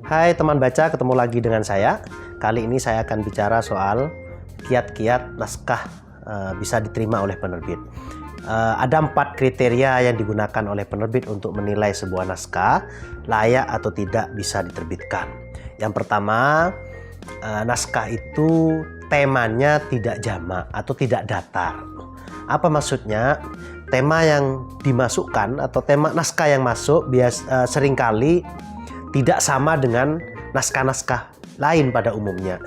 Hai teman baca, ketemu lagi dengan saya. Kali ini saya akan bicara soal kiat-kiat naskah bisa diterima oleh penerbit. Ada 4 kriteria yang digunakan oleh penerbit untuk menilai sebuah naskah layak atau tidak bisa diterbitkan. Yang pertama, naskah itu temanya tidak jamak atau tidak datar. Apa maksudnya? Tema yang dimasukkan atau tema naskah yang masuk seringkali tidak sama dengan naskah-naskah lain pada umumnya.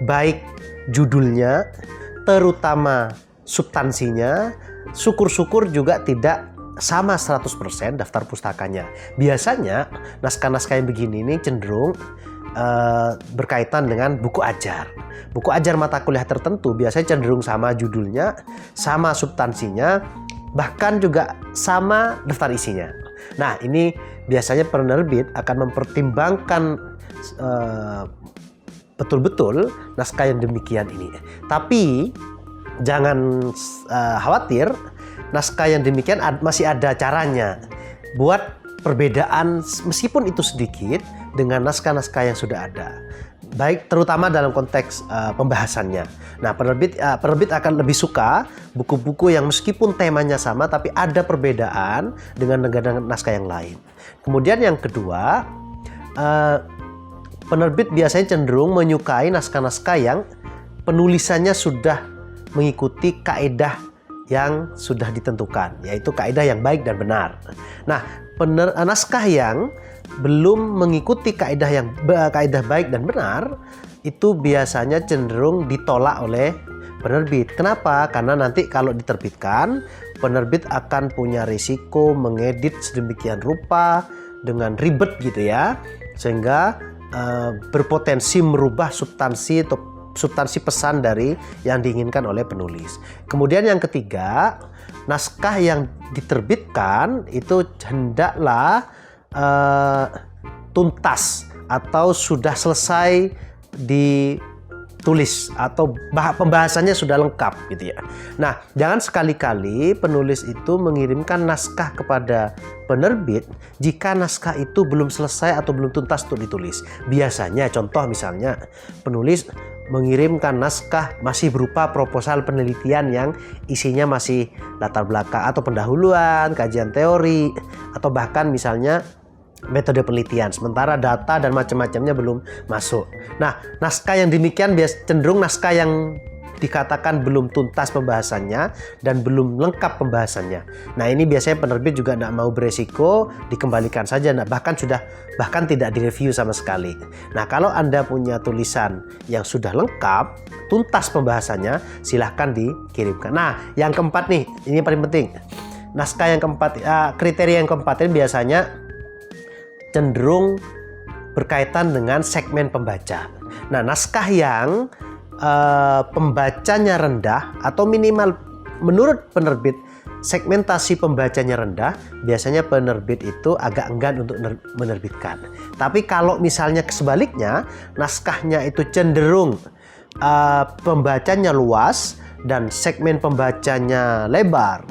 Baik judulnya, terutama substansinya, syukur-syukur juga tidak sama 100% daftar pustakanya. Biasanya naskah-naskah yang begini ini cenderung berkaitan dengan buku ajar. Buku ajar mata kuliah tertentu biasanya cenderung sama judulnya, sama substansinya, bahkan juga sama daftar isinya. Nah, ini biasanya penerbit akan mempertimbangkan betul-betul naskah yang demikian ini. Tapi jangan khawatir, naskah yang demikian masih ada caranya buat perbedaan meskipun itu sedikit dengan naskah-naskah yang sudah ada. Baik terutama dalam konteks pembahasannya. Nah, penerbit akan lebih suka buku-buku yang meskipun temanya sama tapi ada perbedaan dengan naskah yang lain. Kemudian yang kedua, penerbit biasanya cenderung menyukai naskah-naskah yang penulisannya sudah mengikuti kaedah yang sudah ditentukan, yaitu kaedah yang baik dan benar. Nah, naskah yang belum mengikuti kaedah baik dan benar itu biasanya cenderung ditolak oleh penerbit. Kenapa? Karena nanti kalau diterbitkan, penerbit akan punya risiko mengedit sedemikian rupa dengan ribet gitu ya, sehingga berpotensi merubah substansi pesan dari yang diinginkan oleh penulis. Kemudian yang ketiga, naskah yang diterbitkan itu hendaklah tuntas atau sudah selesai ditulis atau pembahasannya sudah lengkap gitu ya. Nah, jangan sekali-kali penulis itu mengirimkan naskah kepada penerbit jika naskah itu belum selesai atau belum tuntas untuk ditulis. Biasanya contoh misalnya penulis mengirimkan naskah masih berupa proposal penelitian yang isinya masih latar belakang atau pendahuluan, kajian teori, atau bahkan misalnya metode penelitian, sementara data dan macam-macamnya belum masuk. Nah, naskah yang demikian cenderung naskah yang dikatakan belum tuntas pembahasannya dan belum lengkap pembahasannya. Nah, ini biasanya penerbit juga tidak mau beresiko, dikembalikan saja, bahkan tidak direview sama sekali. Nah, kalau Anda punya tulisan yang sudah lengkap, tuntas pembahasannya, silahkan dikirimkan. Nah, yang keempat nih, ini paling penting. Naskah yang keempat, kriteria yang keempat ini biasanya cenderung berkaitan dengan segmen pembaca. Nah, naskah yang pembacanya rendah atau minimal menurut penerbit segmentasi pembacanya rendah, biasanya penerbit itu agak enggan untuk menerbitkan. Tapi kalau misalnya sebaliknya, naskahnya itu cenderung pembacanya luas dan segmen pembacanya lebar,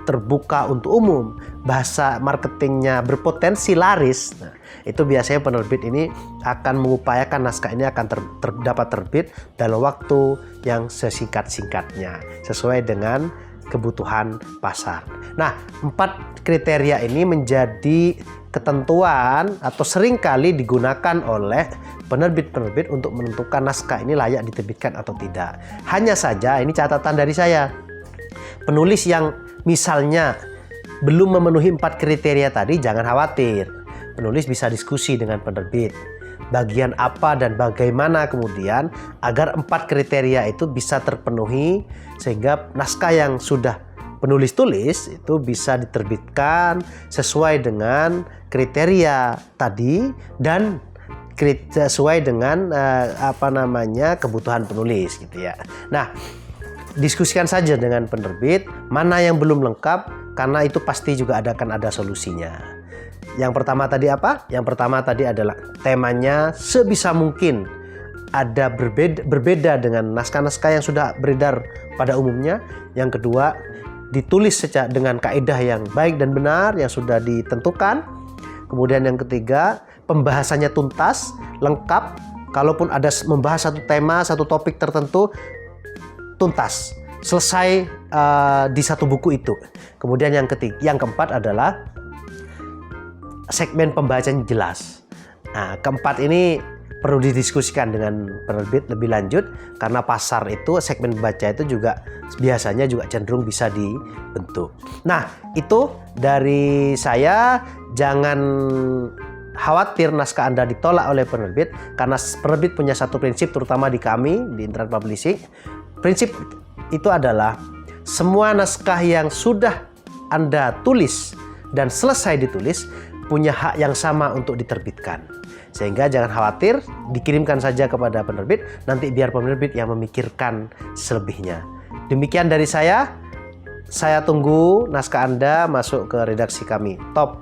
terbuka untuk umum, bahasa marketingnya berpotensi laris, nah, itu biasanya penerbit ini akan mengupayakan naskah ini akan dapat terbit dalam waktu yang sesingkat-singkatnya sesuai dengan kebutuhan pasar. Nah, 4 kriteria ini menjadi ketentuan atau seringkali digunakan oleh penerbit-penerbit untuk menentukan naskah ini layak diterbitkan atau tidak. Hanya saja ini catatan dari saya, penulis yang misalnya belum memenuhi 4 kriteria tadi, jangan khawatir. Penulis bisa diskusi dengan penerbit. Bagian apa dan bagaimana kemudian agar 4 kriteria itu bisa terpenuhi sehingga naskah yang sudah penulis tulis itu bisa diterbitkan sesuai dengan kriteria tadi dan sesuai dengan kebutuhan penulis gitu ya. Nah, diskusikan saja dengan penerbit mana yang belum lengkap, karena itu pasti juga akan ada solusinya. Yang pertama tadi apa? Yang pertama tadi adalah temanya sebisa mungkin ada berbeda dengan naskah-naskah yang sudah beredar pada umumnya. Yang kedua, ditulis dengan kaedah yang baik dan benar yang sudah ditentukan. Kemudian yang ketiga, pembahasannya tuntas, lengkap. Kalaupun ada membahas satu tema, satu topik tertentu, tuntas, selesai di satu buku itu. Kemudian yang keempat adalah segmen pembacaan jelas. Nah, keempat ini perlu didiskusikan dengan penerbit lebih lanjut, karena pasar itu, segmen pembaca itu juga biasanya juga cenderung bisa dibentuk. Nah, itu dari saya. Jangan khawatir naskah Anda ditolak oleh penerbit, karena penerbit punya satu prinsip, terutama di kami di Internet Publishing. Prinsip itu adalah semua naskah yang sudah Anda tulis dan selesai ditulis punya hak yang sama untuk diterbitkan. Sehingga jangan khawatir, dikirimkan saja kepada penerbit, nanti biar penerbit yang memikirkan selebihnya. Demikian dari saya tunggu naskah Anda masuk ke redaksi kami. Top!